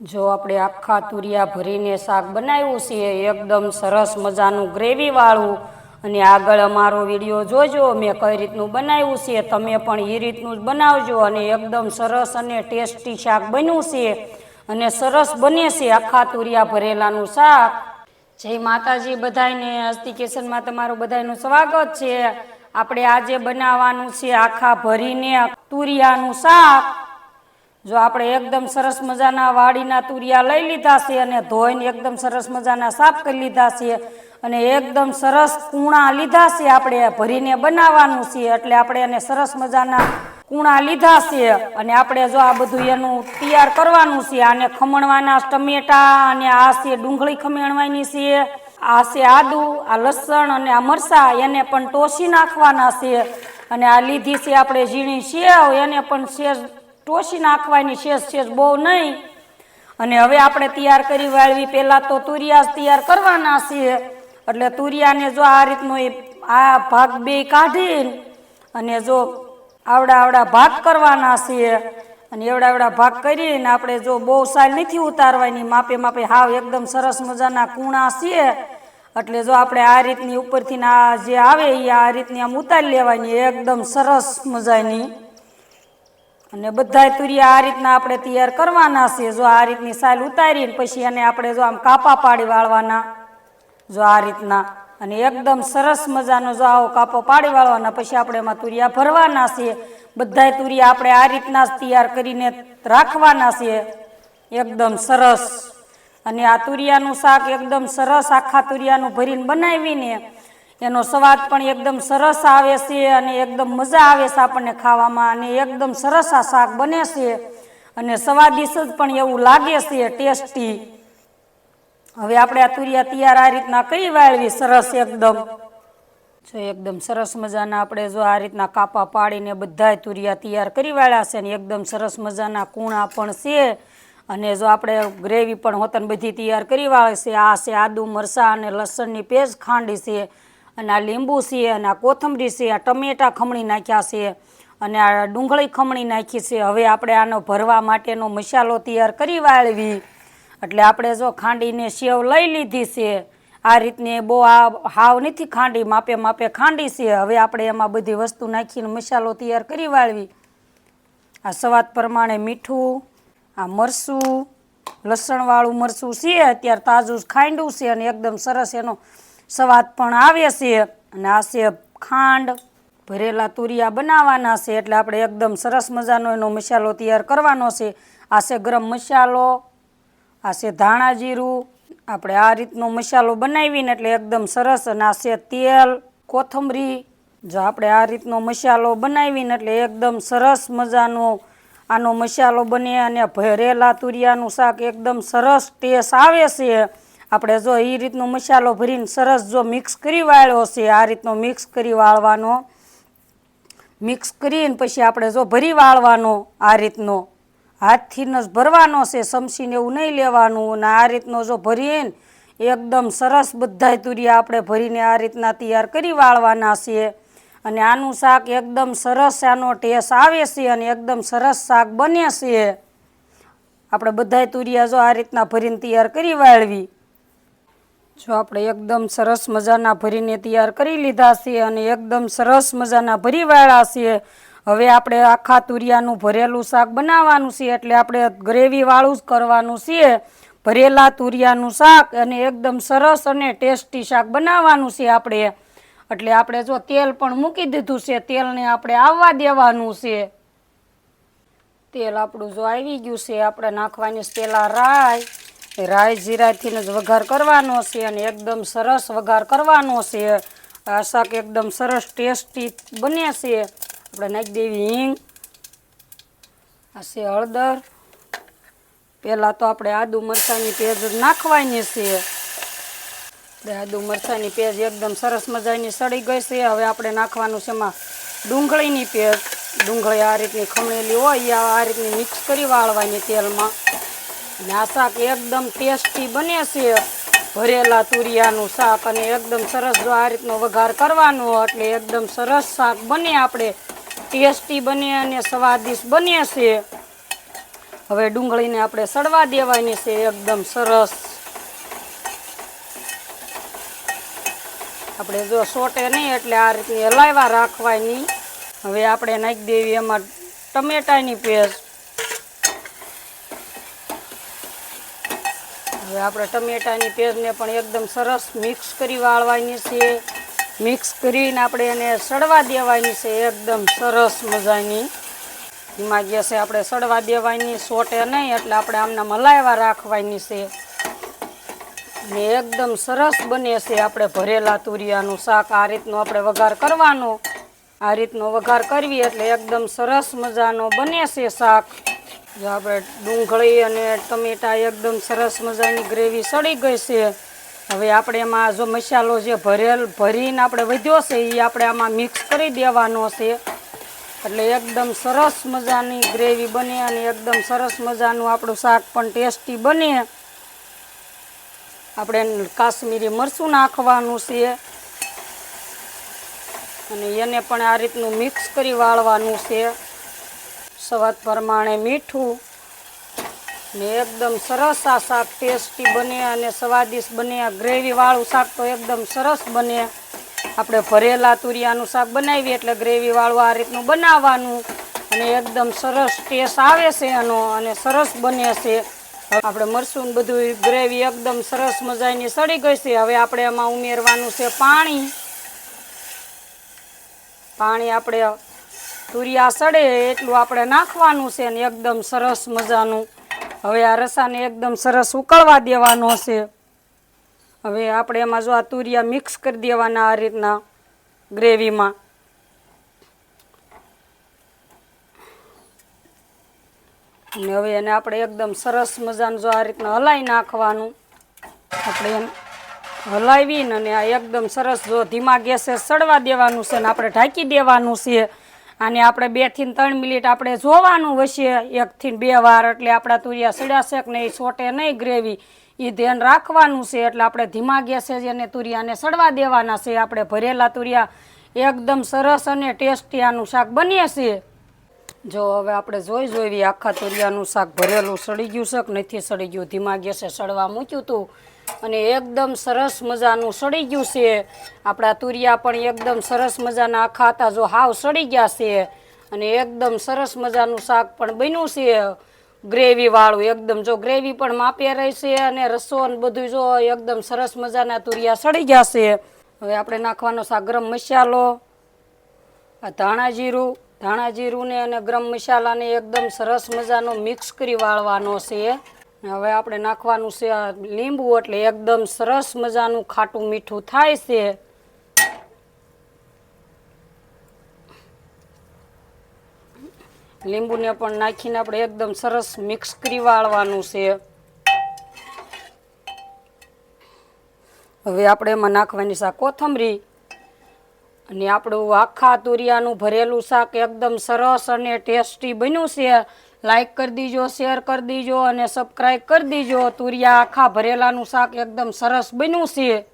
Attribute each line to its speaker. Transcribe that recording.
Speaker 1: જો આપણે આખા તુરિયા ભરીને શાક બનાવ્યું છે એકદમ સરસ મજાનું ગ્રેવી વાળું અને આગળ અમારો વિડીયો જોજો મેં કઈ રીતનું બનાવ્યું છે તમે પણ એ રીતનું જ બનાવજો અને એકદમ સરસ અને ટેસ્ટી શાક બન્યું છે અને સરસ બને છે આખા તુરિયા ભરેલાનું શાક। જય માતાજી બધાને હસ્તી કિચનમાં તમારું બધાનું સ્વાગત છે। આપણે આજે બનાવવાનું છે આખા ભરીને તુરિયાનું શાક। જો આપણે એકદમ સરસ મજાના વાડીના તુરિયા લઈ લીધા છે અને ધોઈને એકદમ સરસ મજાના સાફ કરી લીધા છે અને એકદમ સરસ કૂણા લીધા છે આપણે ભરીને બનાવવાનું છે એટલે આપણે એને સરસ મજાના કૂણા લીધા છે અને આપણે જો આ બધું એનું તૈયાર કરવાનું છે। આને ખમણવાના ટમેટા અને આ છે ડુંગળી ખમણવાની છે, આ છે આદુ, આ લસણ અને આ મરચા એને પણ ટોસી નાખવાના છે અને આ લીધી છે આપણે ઝીણી સેવ એને પણ સેજ ટોસી નાખવાની છે બહુ નહીં। અને હવે આપણે તૈયાર કરી વાળવી પહેલાં તો તુરિયા તૈયાર કરવાના છે એટલે તુરિયાને જો આ રીતનો આ ભાગ બે કાઢીને અને જો આવડા ભાગ કરવાના છે અને એવડા ભાગ કરીને આપણે જો બહુ સાલ નથી ઉતારવાની, માપે માપે હાવ એકદમ સરસ મજાના કૂણા છે એટલે જો આપણે આ રીતની ઉપરથી આ જે આવે એ આ રીતની આમ ઉતારી લેવાની એકદમ સરસ મજાની। અને બધા તુરિયા આ રીતના આપણે તૈયાર કરવાના છે। જો આ રીતની સાલ ઉતારીને પછી એને આપણે જો આમ કાપા પાડી વાળવાના જો આ રીતના અને એકદમ સરસ મજાનો જો આવો કાપો પાડી વાળવાના પછી આપણે એમાં તુરિયા ભરવાના છે। બધા તુરિયા આપણે આ રીતના જ તૈયાર કરીને રાખવાના છે એકદમ સરસ। અને આ તુરિયાનું શાક એકદમ સરસ આખા તુરિયાનું ભરીને બનાવીને એનો સ્વાદ પણ એકદમ સરસ આવે છે અને એકદમ મજા આવે છે આપણને ખાવામાં અને એકદમ સરસ આ શાક બને છે અને સ્વાદિષ્ટ પણ એવું લાગે છે ટેસ્ટી। હવે આપણે આ તુરિયા તૈયાર આ રીતના કરી વાળવી સરસ એકદમ જો એકદમ સરસ મજાના આપણે જો આ રીતના કાપા પાડીને બધા તુરિયા તૈયાર કરી વાળ્યા છે અને એકદમ સરસ મજાના કૂણા પણ છે અને જો આપણે ગ્રેવી પણ હોતન બધી તૈયાર કરી વાળે છે। આ છે આદુ મરચાં અને લસણની પેસ્ટ ખાંડી છે અને આ લીંબુ છે અને આ કોથમરી છે, આ ટમેટા ખમણી નાખ્યા છે અને આ ડુંગળી ખમણી નાખી છે। હવે આપણે આનો ભરવા માટેનો મસાલો તૈયાર કરી વાળવી એટલે આપણે જો ખાંડીને સેવ લઈ લીધી છે આ રીતને બહુ આ હાવ નથી ખાંડી, માપે માપે ખાંડી છે। હવે આપણે એમાં બધી વસ્તુ નાખીને મસાલો તૈયાર કરી વાળવી। આ સ્વાદ પ્રમાણે મીઠું, આ મરચું, લસણવાળું મરચું છે અત્યારે તાજું ખાંડ્યું છે અને એકદમ સરસ એનો સ્વાદ પણ આવે છે અને આ છે ખાંડ। ભરેલા તુરિયા બનાવવાના છે એટલે આપણે એકદમ સરસ મજાનો એનો મસાલો તૈયાર કરવાનો છે। આ છે ગરમ મસાલો, આ છે ધાણા જીરું, આપણે આ રીતનો મસાલો બનાવીને એટલે એકદમ સરસ। અને આ છે તેલ, કોથમરી, જો આપણે આ રીતનો મસાલો બનાવીને એટલે એકદમ સરસ મજાનો આનો મસાલો બને અને ભરેલા તુરિયાનું શાક એકદમ સરસ ટેસ્ટ આવે છે। આપણે જો એ રીતનો મસાલો ભરીને સરસ જો મિક્સ કરી વાળ્યો છે આ રીતનો મિક્સ કરી વાળવાનો, મિક્સ કરીને પછી આપણે જો ભરી વાળવાનો આ રીતનો હાથથી જ ભરવાનો છે, સમસીને એવું નહીં લેવાનું। અને આ રીતનો જો ભરીને એકદમ સરસ બધા તુરિયા આપણે ભરીને આ રીતના તૈયાર કરી વાળવાના છે અને આનું શાક એકદમ સરસ આનો ટેસ્ટ આવે છે અને એકદમ સરસ શાક બને છે। આપણે બધા તુરિયા જો આ રીતના ભરીને તૈયાર કરી વાળવી। જો આપણે એકદમ સરસ મજાના ભરીને તૈયાર કરી લીધા છે અને એકદમ સરસ મજાના ભરી વાળ્યા છે। હવે આપણે આખા તુરિયાનું ભરેલું શાક બનાવવાનું છે એટલે આપણે ગ્રેવી વાળું જ કરવાનું છે ભરેલા તુરિયાનું શાક અને એકદમ સરસ અને ટેસ્ટી શાક બનાવવાનું છે આપણે। એટલે આપણે જો તેલ પણ મૂકી દીધું છે, તેલને આપણે આવવા દેવાનું છે। તેલ આપણું જો આવી ગયું છે આપણે નાખવાની પહેલાં રાઈ જીરાથી જ વઘાર કરવાનો છે અને એકદમ સરસ વઘાર કરવાનો છે। આ શાક એકદમ સરસ ટેસ્ટી બને છે। આપણે નાખી દેવી હિંગ, આ છે હળદર, પહેલાં તો આપણે આદુ મરચાંની પેસ્ટ નાખવાની છે। આદુ મરચાંની પેસ્ટ એકદમ સરસ મજાની સળી ગઈ છે। હવે આપણે નાખવાનું છે એમાં ડુંગળીની પેસ્ટ, ડુંગળી આ રીતની ખમણેલી હોય આ રીતની મિક્સ કરી વાળવાની તેલમાં અને આ શાક એકદમ ટેસ્ટી બને છે ભરેલા તુરિયાનું શાક અને એકદમ સરસ જો આ રીતનો વઘાર કરવાનો એટલે એકદમ સરસ શાક બને આપણે ટેસ્ટી બને અને સ્વાદિષ્ટ બને છે। હવે ડુંગળીને આપણે સડવા દેવાની છે એકદમ સરસ. આપણે જો સોટે નહીં એટલે આ રીતની હલાવ્યા રાખવાની. હવે આપણે નાખી દેવી એમાં ટમેટાની પેસ્ટ. હવે આપણે ટમેટાની પેસ્ટને પણ એકદમ સરસ મિક્સ કરી વાળવાની છે. મિક્સ કરીને આપણે એને સડવા દેવાની છે એકદમ સરસ મજાની. ધીમા ગેસે આપણે સડવા દેવાની, સોટે નહીં એટલે આપણે આમના હલાવ્યા રાખવાની છે. ને એકદમ સરસ બને છે આપણે ભરેલા તુરિયાનું શાક. આ રીતનો આપણે વઘાર કરવાનો. આ રીતનો વઘાર કરવી એટલે એકદમ સરસ મજાનો બને છે શાક. જો આપણે ડુંગળી અને ટમેટા એકદમ સરસ મજાની ગ્રેવી સડી ગઈ છે. હવે આપણે એમાં જો મસાલો જે ભરીને આપણે વધ્યો છે એ આપણે આમાં મિક્સ કરી દેવાનો છે. એટલે એકદમ સરસ મજાની ગ્રેવી બને અને એકદમ સરસ મજાનું આપણું શાક પણ ટેસ્ટી બને. આપણે કાશ્મીરી મરચું નાખવાનું છે અને એને પણ આ રીતનું મિક્સ કરી વાળવાનું છે. સ્વાદ પ્રમાણે મીઠું. ને એકદમ સરસ આ શાક ટેસ્ટી બને અને સ્વાદિષ્ટ બને. ગ્રેવીવાળું શાક તો એકદમ સરસ બને. આપણે ભરેલા તુરિયાનું શાક બનાવીએ એટલે ગ્રેવીવાળું આ રીતનું બનાવવાનું અને એકદમ સરસ ટેસ્ટ આવે છે એનો અને સરસ બને છે. આપણે મરચું બધું ગ્રેવી એકદમ સરસ મજાની સડી ગઈ છે. હવે આપણે એમાં ઉમેરવાનું છે પાણી. પાણી આપણે તુરિયા સડે એટલું આપણે નાખવાનું છે ને એકદમ સરસ મજાનું. હવે આ રસાને એકદમ સરસ ઉકળવા દેવાનો છે. હવે આપણે એમાં જો આ તુરિયા મિક્સ કરી દેવાના આ રીતના ગ્રેવીમાં. અને હવે એને આપણે એકદમ સરસ મજાનું જો આ રીતના હલાવી નાખવાનું. આપણે એને હલાવીને અને આ એકદમ સરસ જો ધીમા ગેસે સડવા દેવાનું છે ને આપણે ઢાંકી દેવાનું છે. અને આપણે 2 થી 3 મિનિટ આપણે જોવાનું હશે 1 થી 2 વાર. એટલે આપણા તુરિયા સડ્યા છે કે નહીં, સોટે નહીં ગ્રેવી એ ધ્યાન રાખવાનું છે. એટલે આપણે ધીમા ગેસે જ એને તુરિયાને સડવા દેવાના છે. આપણે ભરેલા તુરિયા એકદમ સરસ અને ટેસ્ટી આનું શાક બને છે. જો હવે આપણે જોઈ આખા તુરિયાનું શાક ભરેલું સડી ગયું છે કે નથી સડી ગયું. ધીમા ગેસે સડવા મૂક્યું હતું અને એકદમ સરસ મજાનું સડી ગયું છે. આપણા તુરિયા પણ એકદમ સરસ મજાના આખા હતા જો હાવ સડી ગયા છે. અને એકદમ સરસ મજાનું શાક પણ બન્યું છે ગ્રેવીવાળું. એકદમ જો ગ્રેવી પણ માપે રહી છે અને રસો ને બધું જો એકદમ સરસ મજાના તુરિયા સડી ગયા છે. હવે આપણે નાખવાનો છે ગરમ મસાલો, આ ધાણા જીરુંને અને ગરમ મસાલાને એકદમ સરસ મજાનો મિક્સ કરી વાળવાનો છે. હવે આપણે નાખવાનું છે લીંબુ એટલે એકદમ સરસ મજાનું ખાટું મીઠું થાય છે. લીંબુને પણ નાખીને આપણે એકદમ સરસ મિક્સ કરી વાળવાનું છે. હવે આપણે એમાં નાખવાની છે કોથમરી. અને આપણું આખા તુરિયાનું ભરેલું શાક એકદમ સરસ અને ટેસ્ટી બન્યું છે. લાઈક કરી દીજો, શેર કરી દીજો અને સબસ્ક્રાઈબ કરી દીજો. તુરિયા આખા ભરેલાનું શાક એકદમ સરસ બન્યું છે.